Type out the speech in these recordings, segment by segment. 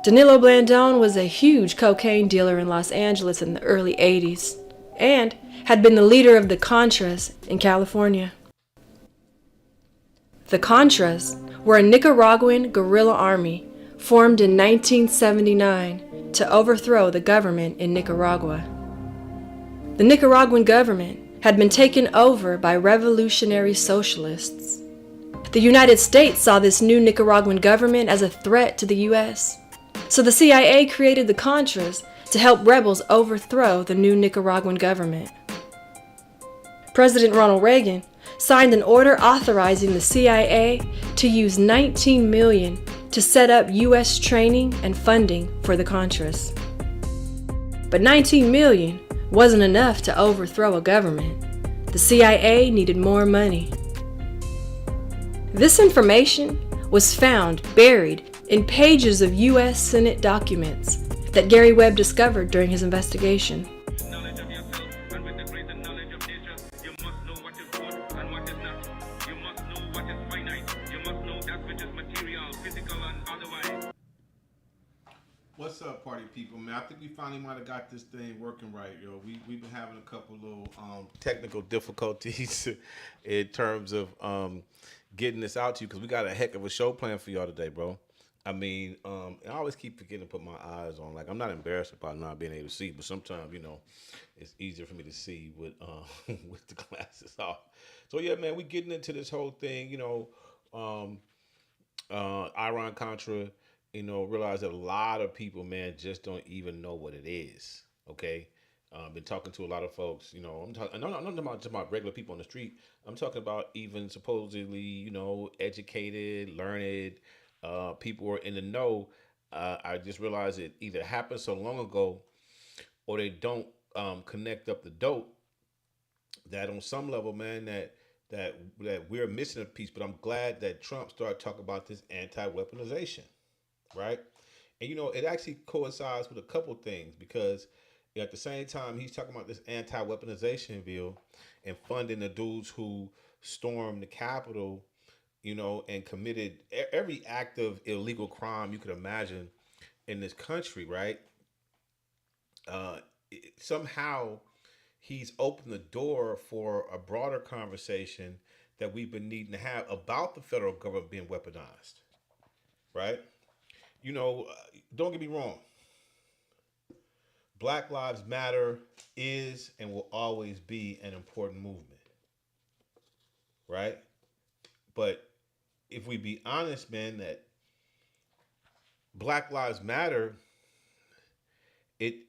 Danilo Blandone was a huge cocaine dealer in Los Angeles in the early 80s and had been the leader of the Contras in California. The Contras were a Nicaraguan guerrilla army formed in 1979 to overthrow the government in Nicaragua. The Nicaraguan government had been taken over by revolutionary socialists. The United States saw this new Nicaraguan government as a threat to the U.S., so the CIA created the Contras to help rebels overthrow the new Nicaraguan government. President Ronald Reagan signed an order authorizing the CIA to use $19 million to set up U.S. training and funding for the Contras. But $19 million wasn't enough to overthrow a government. The CIA needed more money. This information was found buried in pages of U.S. Senate documents that Gary Webb discovered during his investigation. What's up, party people, man? I think we finally might have got this thing working right, yo. We've been having a couple little technical difficulties in terms of getting this out to you because we got a heck of a show planned for y'all today, bro. I mean, I always keep forgetting to put my eyes on. Like, I'm not embarrassed about not being able to see, but sometimes, it's easier for me to see with with the glasses off. So yeah, man, we getting into this whole thing, Iran Contra. Realize that a lot of people, man, just don't even know what it is. Okay, been talking to a lot of folks. I'm talking. No, I'm not just about regular people on the street. I'm talking about even supposedly, educated, learned people who are in the know. I just realized it either happened so long ago, or they don't connect up the dope. That on some level, man, that we're missing a piece. But I'm glad that Trump started talking about this anti-weaponization. Right. And, it actually coincides with a couple things because at the same time, he's talking about this anti-weaponization bill and funding the dudes who stormed the Capitol, and committed every act of illegal crime you could imagine in this country. Right. Somehow he's opened the door for a broader conversation that we've been needing to have about the federal government being weaponized. Right. Don't get me wrong. Black Lives Matter is and will always be an important movement, right? But if we be honest, man, that Black Lives Matter, it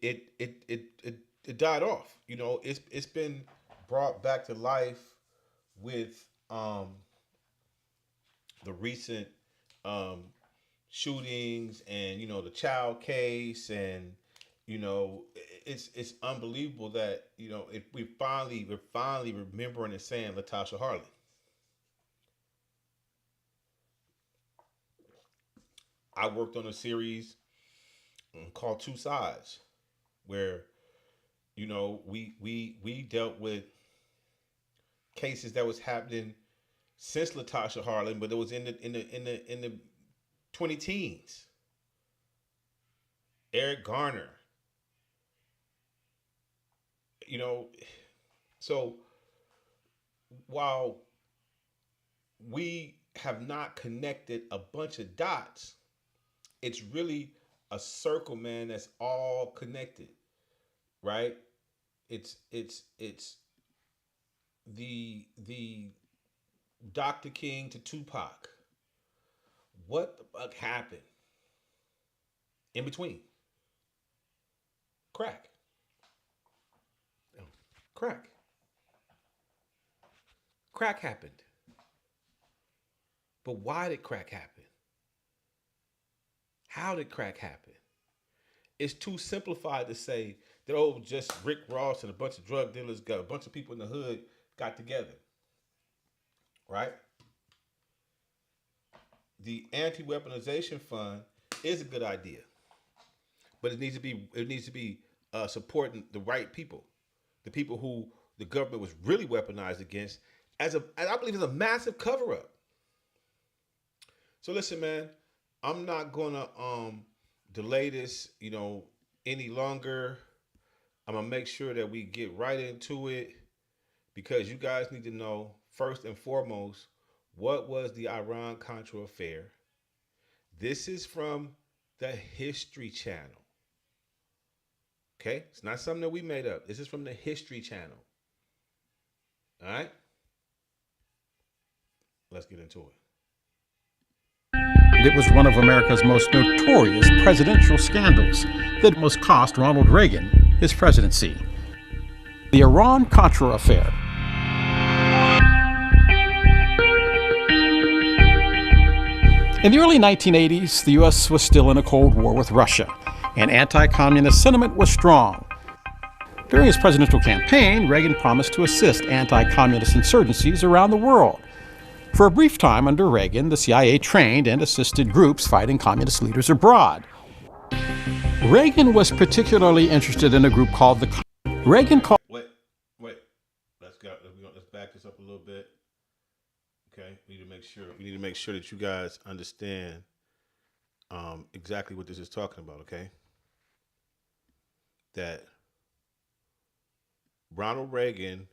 died off. It's been brought back to life with the recent shootings and the child case, and it's unbelievable that if we're finally remembering and saying Latasha Harley. I worked on a series called Two Sides, where we dealt with cases that was happening since Latasha Harley, but it was in the 20 teens. Eric Garner. So while we have not connected a bunch of dots, it's really a circle, man, that's all connected, right? It's the Dr. King to Tupac. What the fuck happened in between? Crack. Crack. Crack happened. But why did crack happen? How did crack happen? It's too simplified to say that, just Rick Ross and a bunch of drug dealers got a bunch of people in the hood got together. Right? The anti-weaponization fund is a good idea, but it needs to be supporting the right people, the people who the government was really weaponized against, as I believe is a massive cover up. So listen, man, I'm not gonna delay this, any longer. I'm gonna make sure that we get right into it because you guys need to know first and foremost what was the Iran-Contra affair. This is from the History Channel. Okay, it's not something that we made up. This is from the History Channel. All right, let's get into it. It was one of America's most notorious presidential scandals that almost cost Ronald Reagan his presidency. The Iran-Contra affair. In the early 1980s, the U.S. was still in a Cold War with Russia, and anti-communist sentiment was strong. During his presidential campaign, Reagan promised to assist anti-communist insurgencies around the world. For a brief time under Reagan, the CIA trained and assisted groups fighting communist leaders abroad. Reagan was particularly interested in a group called the Reagan called. Wait. Let's back this up a little bit. Okay, we need to make sure that you guys understand exactly what this is talking about. Okay, that Ronald Reagan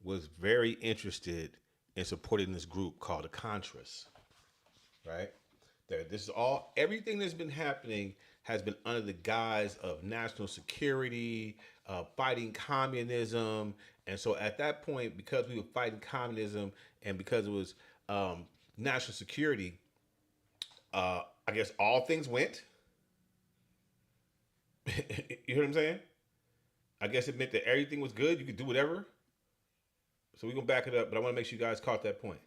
was very interested in supporting this group called the Contras, right? This is everything that's been happening has been under the guise of national security, fighting communism. And so at that point, because we were fighting communism and because it was national security, I guess all things went. You hear what I'm saying? I guess it meant that everything was good. You could do whatever. So we're going to back it up, but I want to make sure you guys caught that point.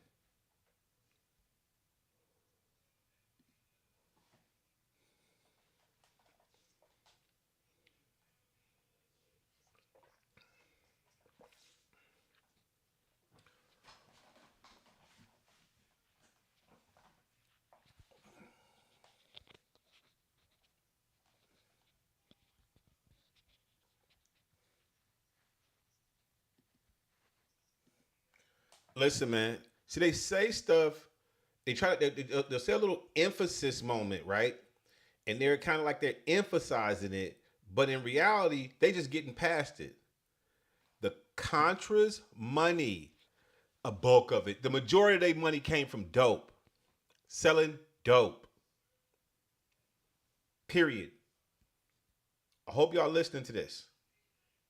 Listen, man. See, they say stuff. They'll say a little emphasis moment, right? And they're kind of like they're emphasizing it, but in reality, they just getting past it. The Contras' money, a bulk of it, the majority of their money came from dope, selling dope. Period. I hope y'all listening to this.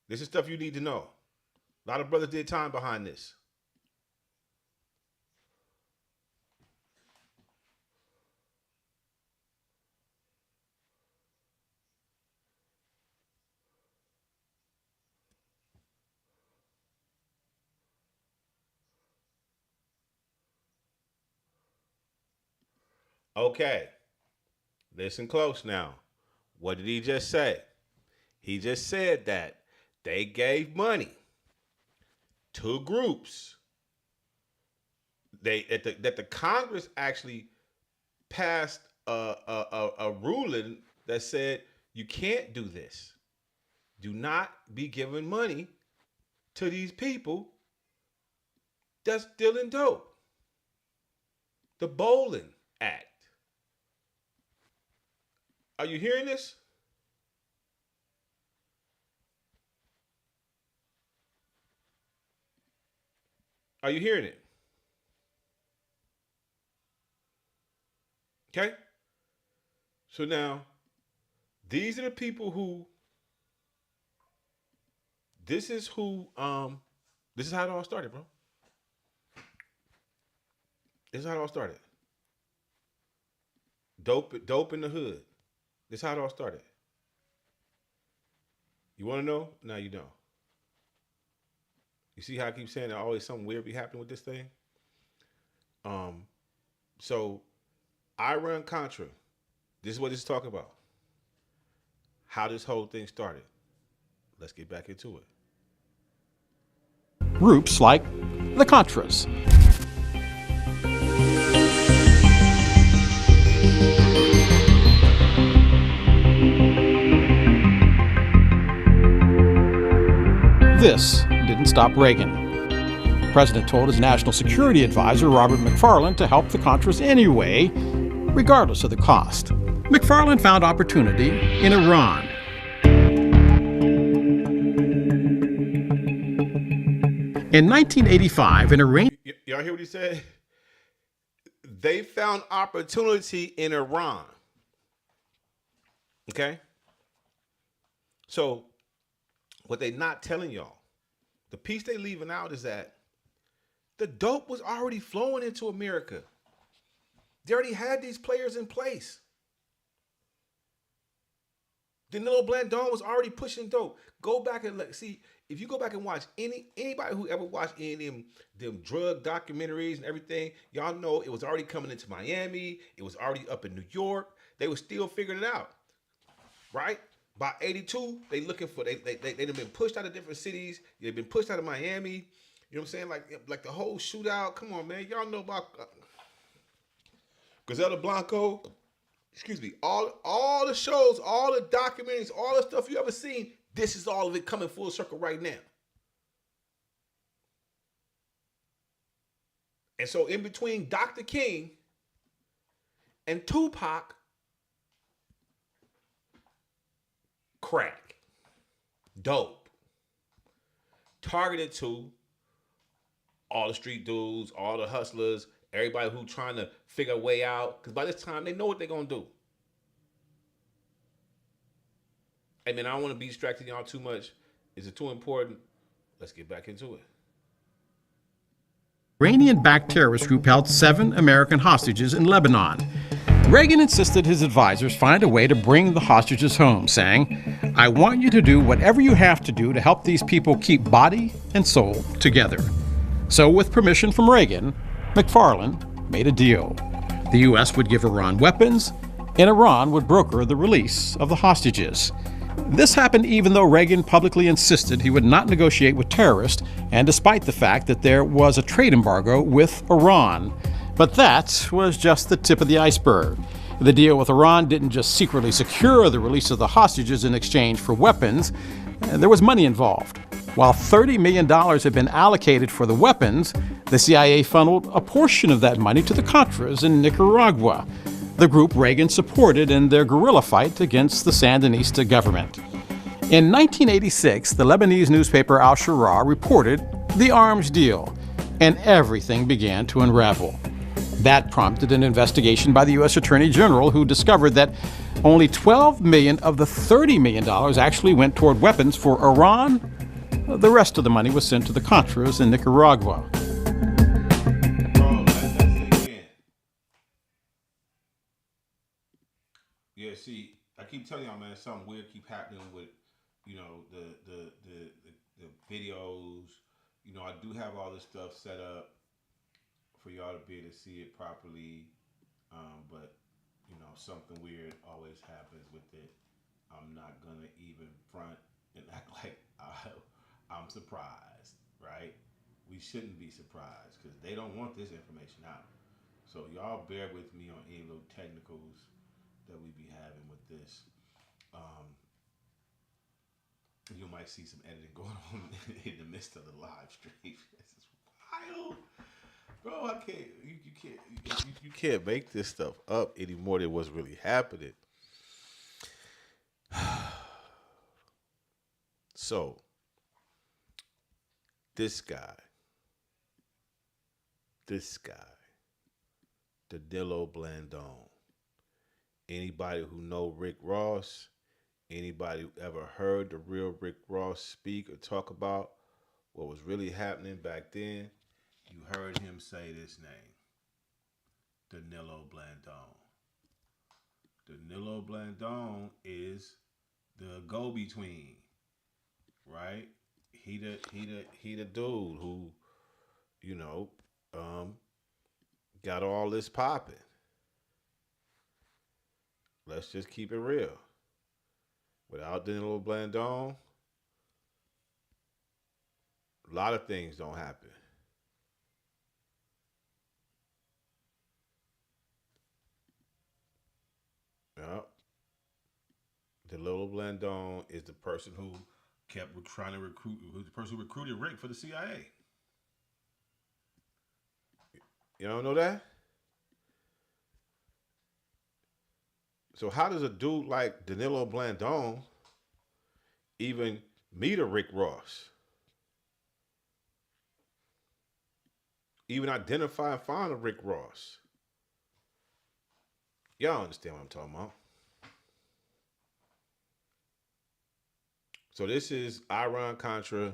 This is stuff you need to know. A lot of brothers did time behind this. Okay, listen close now. What did he just say? He just said that they gave money to groups. That the Congress actually passed a ruling that said you can't do this. Do not be giving money to these people that's dealing dope. The Bowling Act. Are you hearing this? Are you hearing it? Okay. So now, these are the people who. This is how it all started, bro. This is how it all started. Dope in the hood. This is how it all started. You want to know? Now you know. You see how I keep saying that always something weird be happening with this thing? So Iran-Contra, this is what it's talking about. How this whole thing started. Let's get back into it. Groups like the Contras. This didn't stop Reagan. The president told his national security advisor, Robert McFarlane, to help the Contras anyway, regardless of the cost. McFarlane found opportunity in Iran. In 1985, an Iranian... Y'all hear what he said? They found opportunity in Iran. Okay? So, what they not telling y'all, the piece they leaving out is that the dope was already flowing into America. They already had these players in place. Danilo Blandon was already pushing dope. Go back and see, if you go back and watch anybody who ever watched any of them drug documentaries and everything, y'all know it was already coming into Miami. It was already up in New York. They were still figuring it out, right? By 82, they looking for, they've been pushed out of different cities. They've been pushed out of Miami. You know what I'm saying? Like the whole shootout. Come on, man. Y'all know about Griselda Blanco. Excuse me. All the shows, all the documentaries, all the stuff you ever seen. This is all of it coming full circle right now. And so in between Dr. King and Tupac, crack, dope, targeted to all the street dudes, all the hustlers, everybody who trying to figure a way out. Because by this time, they know what they're going to do. Hey, man, I don't want to be distracting y'all too much. Is it too important? Let's get back into it. Iranian-backed terrorist group held 7 American hostages in Lebanon. Reagan insisted his advisors find a way to bring the hostages home, saying, "I want you to do whatever you have to do to help these people keep body and soul together." So with permission from Reagan, McFarlane made a deal. The U.S. would give Iran weapons, and Iran would broker the release of the hostages. This happened even though Reagan publicly insisted he would not negotiate with terrorists, and despite the fact that there was a trade embargo with Iran. But that was just the tip of the iceberg. The deal with Iran didn't just secretly secure the release of the hostages in exchange for weapons. There was money involved. While $30 million had been allocated for the weapons, the CIA funneled a portion of that money to the Contras in Nicaragua, the group Reagan supported in their guerrilla fight against the Sandinista government. In 1986, the Lebanese newspaper Al-Shura reported the arms deal, and everything began to unravel. That prompted an investigation by the U.S. Attorney General, who discovered that only $12 million of the $30 million actually went toward weapons for Iran. The rest of the money was sent to the Contras in Nicaragua. Bro, let's dig in. Yeah, see, I keep telling y'all, man, something weird keep happening with, you know, the videos. You know, I do have all this stuff set up for y'all to be able to see it properly, but you know, something weird always happens with it. I'm not gonna even front and act like I'm surprised, right? We shouldn't be surprised because they don't want this information out. So y'all bear with me on any little technicals that we be having with this. You might see some editing going on in the midst of the live stream. This is wild. Bro, I can't. You can't make this stuff up anymore than what's really happening. So, this guy, Danilo Blandon. Anybody who know Rick Ross, anybody who ever heard the real Rick Ross speak or talk about what was really happening back then, you heard him say this name, Danilo Blandon. Danilo Blandon is the go-between, right? He the dude who, you know, got all this popping. Let's just keep it real. Without Danilo Blandon, a lot of things don't happen. Yep. Danilo Blandon is the person who kept trying to recruit, who's the person who recruited Rick for the CIA. You don't know that? So how does a dude like Danilo Blandon even meet a Rick Ross? Even identify and find a Rick Ross? Y'all understand what I'm talking about. So this is Iran-Contra.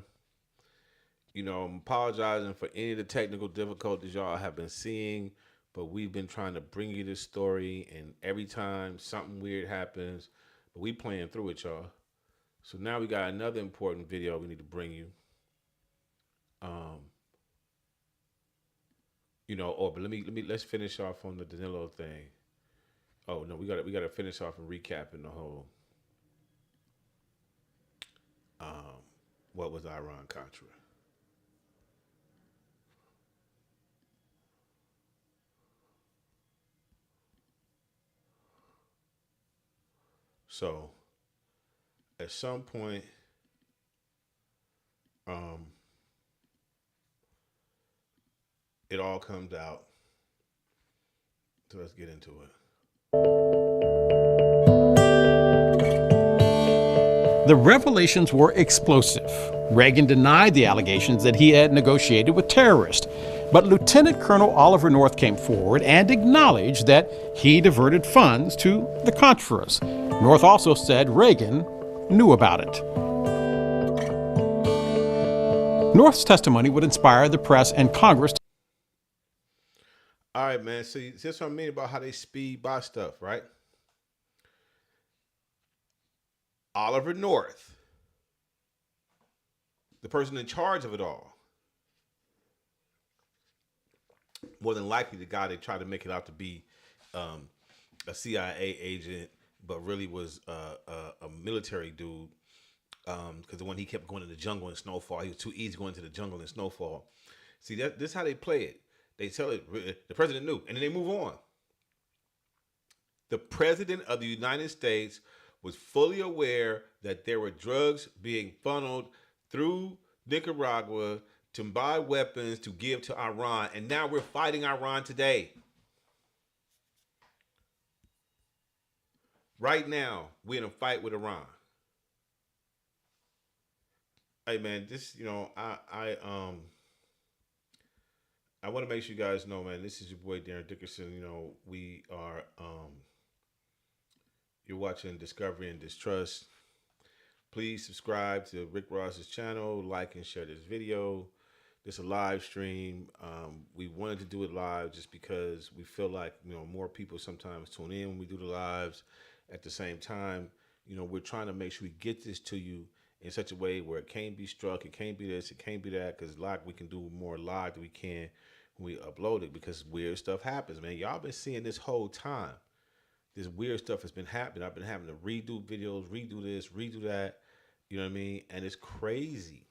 You know, I'm apologizing for any of the technical difficulties y'all have been seeing, but we've been trying to bring you this story, and every time something weird happens, but we playing through it, y'all. So now we got another important video we need to bring you. You know, but let's finish off on the Danilo thing. Oh no, we gotta finish off and recapping the whole what was Iran-Contra. So at some point, it all comes out. So let's get into it. The revelations were explosive. Reagan denied the allegations that he had negotiated with terrorists. But Lieutenant Colonel Oliver North came forward and acknowledged that he diverted funds to the Contras. North also said Reagan knew about it. North's testimony would inspire the press and Congress. All right, man. See, that's what I mean about how they speed by stuff, right? Oliver North, the person in charge of it all, more than likely the guy they tried to make it out to be a CIA agent, but really was a military dude. Because when he kept going to the jungle in snowfall, he was too easy going to the jungle in snowfall. See, this is how they play it. They tell it, the president knew, and then they move on. The president of the United States was fully aware that there were drugs being funneled through Nicaragua to buy weapons to give to Iran, and now we're fighting Iran today. Right now, we're in a fight with Iran. Hey man, this, you know, I want to make sure you guys know, man, this is your boy Darren Dickerson. You know, we are you're watching Discovery and Distrust. Please subscribe to Rick Ross's channel, like and share this video. This is a live stream. We wanted to do it live just because we feel like, you know, more people sometimes tune in when we do the lives. At the same time, you know, we're trying to make sure we get this to you in such a way where it can't be struck, it can't be this, it can't be that, because like we can do more live than we can when we upload it, because weird stuff happens, man. Y'all been seeing this whole time. This weird stuff has been happening. I've been having to redo videos, redo this, redo that. You know what I mean? And it's crazy,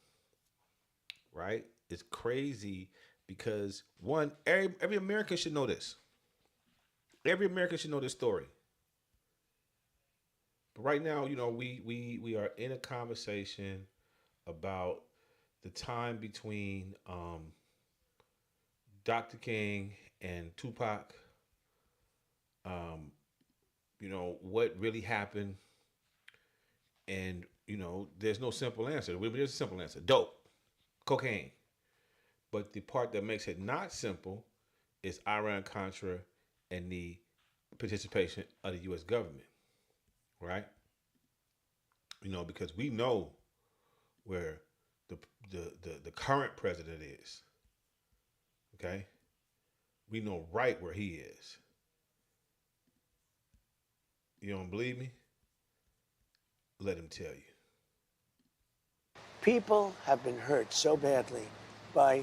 right? It's crazy because, one, every American should know this. Every American should know this story. But right now, you know, we are in a conversation about the time between Dr. King and Tupac. You know, what really happened. And, you know, there's no simple answer. There's a simple answer. Dope. Cocaine. But the part that makes it not simple is Iran-Contra and the participation of the U.S. government. Right? You know, because we know where the current president is. Okay? We know right where he is. You don't believe me? Let him tell you. People have been hurt so badly by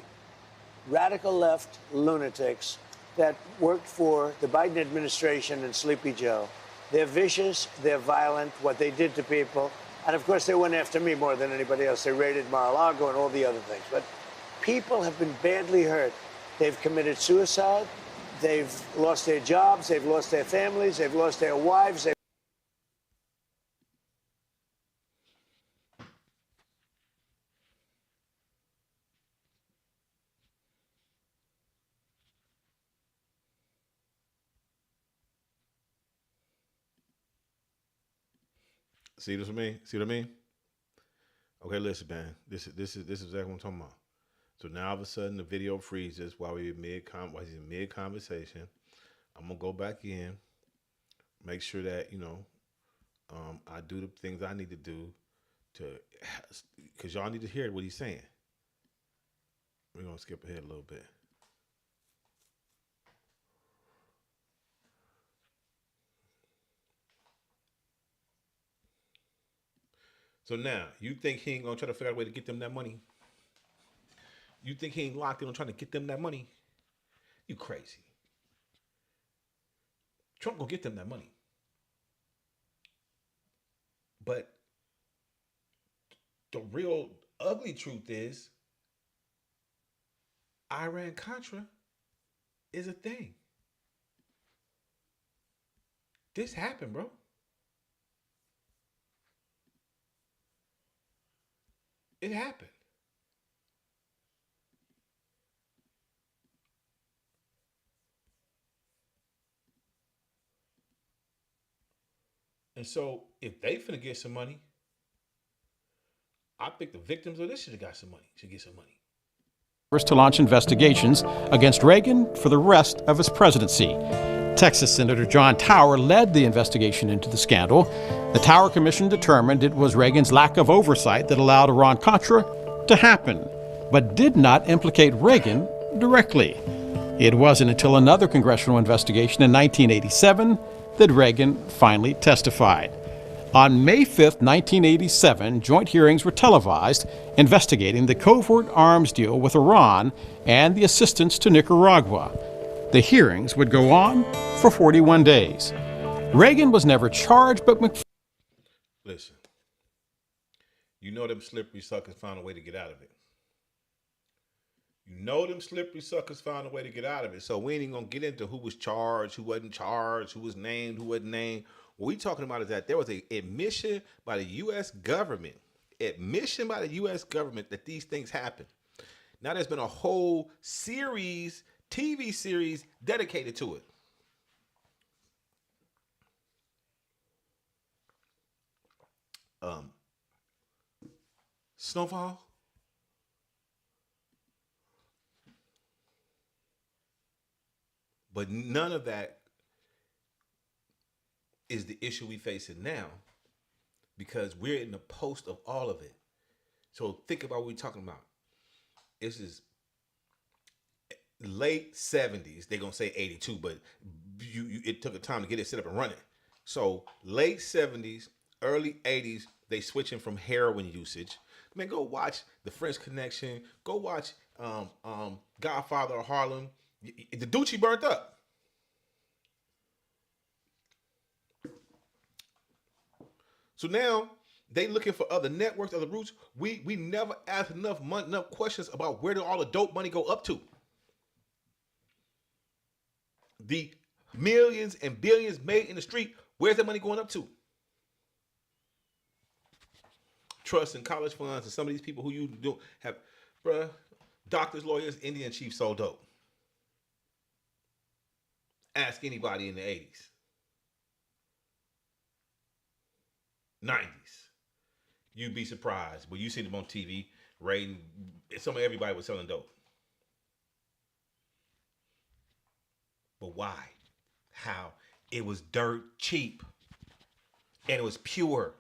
radical left lunatics that worked for the Biden administration and Sleepy Joe. They're vicious, they're violent, what they did to people. And of course, they went after me more than anybody else. They raided Mar-a-Lago and all the other things. But people have been badly hurt. They've committed suicide. They've lost their jobs. They've lost their families. They've lost their wives. See this with me? See what I mean? Okay, listen, man. This is exactly what I'm talking about. So now all of a sudden the video freezes while he's in mid conversation. I'm gonna go back in, make sure that I do the things I need to do because y'all need to hear what he's saying. We're gonna skip ahead a little bit. So now, you think he ain't gonna try to figure out a way to get them that money? You think he ain't locked in on trying to get them that money? You crazy. Trump gonna get them that money. But the real ugly truth is Iran-Contra is a thing. This happened, bro. It happened. And so if they finna get some money, I think the victims of this should get some money. To launch investigations against Reagan for the rest of his presidency. Texas Senator John Tower led the investigation into the scandal. The Tower Commission determined it was Reagan's lack of oversight that allowed Iran-Contra to happen, but did not implicate Reagan directly. It wasn't until another congressional investigation in 1987 that Reagan finally testified. On May 5th, 1987, joint hearings were televised investigating the covert arms deal with Iran and the assistance to Nicaragua. The hearings would go on for 41 days. Reagan was never charged, but Listen, you know them slippery suckers found a way to get out of it. So we ain't even gonna get into who was charged, who wasn't charged, who was named, who wasn't named. What we talking about is that there was an admission by the U.S. government that these things happen. Now there's been a whole series, TV series dedicated to it. Snowfall. But none of that is the issue we facing now, because we're in the post of all of it. So think about what we're talking about. This is late 70s. They're going to say 82, but it took a time to get it set up and running. So late 70s, early 80s, they switching from heroin usage. Man, go watch The French Connection. Go watch Godfather of Harlem. The Doochie burnt up. So now they looking for other networks, other routes. We never asked enough questions about where did all the dope money go up to. The millions and billions made in the street, where's that money going up to? Trust and college funds and some of these people who you don't have, bruh, doctors, lawyers, Indian chiefs sold dope. Ask anybody in the 80s. 90s. You'd be surprised. But you see them on TV, rating, some of everybody was selling dope. But why? How? It was dirt cheap. And it was pure.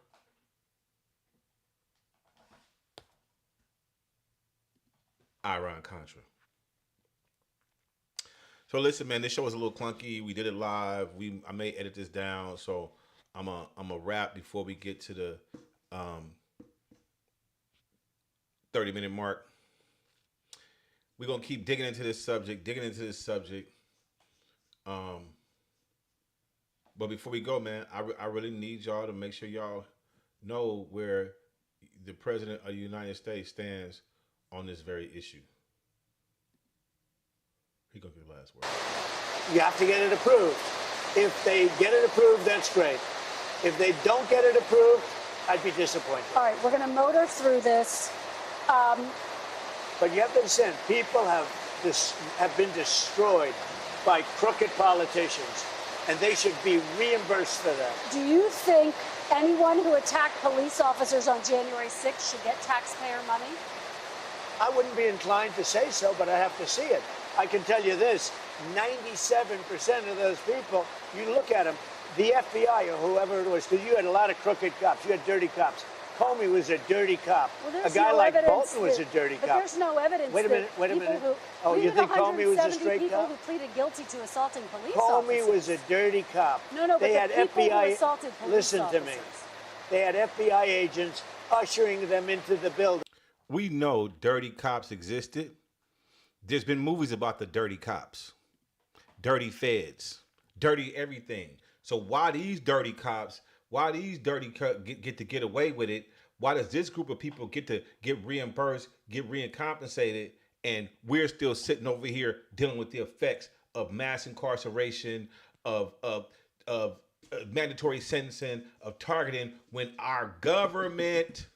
Iran-Contra. So listen, man, this show was a little clunky. We did it live. I may edit this down, so I'm a wrap before we get to the 30-minute mark. We're gonna keep digging into this subject. But before we go, man, I really need y'all to make sure y'all know where the President of the United States stands on this very issue. He's gonna give the last word. You have to get it approved. If they get it approved, that's great. If they don't get it approved, I'd be disappointed. All right, we're going to motor through this. But you have to understand, people have been destroyed by crooked politicians. and they should be reimbursed for that. Do you think anyone who attacked police officers on January 6th should get taxpayer money? I wouldn't be inclined to say so, but I have to see it. I can tell you this, 97% of those people, you look at them, the FBI or whoever it was, because you had a lot of crooked cops, you had dirty cops. Comey was a dirty cop. Well, a guy no like evidence Bolton was a dirty but cop. There's no evidence. Wait a minute, wait a minute. Oh, you think Comey was a straight people cop? who pleaded guilty to assaulting police Comey officers. was a dirty cop. No, but they the had people who FBI. assaulted police Listen officers. to me. They had FBI agents ushering them into the building. We know dirty cops existed. There's been movies about the dirty cops, dirty feds, dirty everything. So why these dirty cops, get to get away with it? Why does this group of people get to get reimbursed, get recompensated, and we're still sitting over here dealing with the effects of mass incarceration, of mandatory sentencing, of targeting, when our government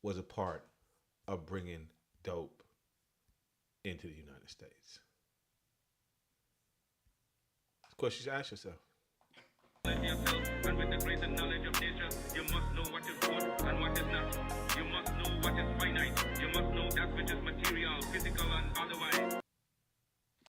was a part of bringing dope into the United States? It's a question you should ask yourself. And with the greater knowledge of nature, you must know what is good and what is not. You must know what is finite. You must know that which is material, physical, and otherwise.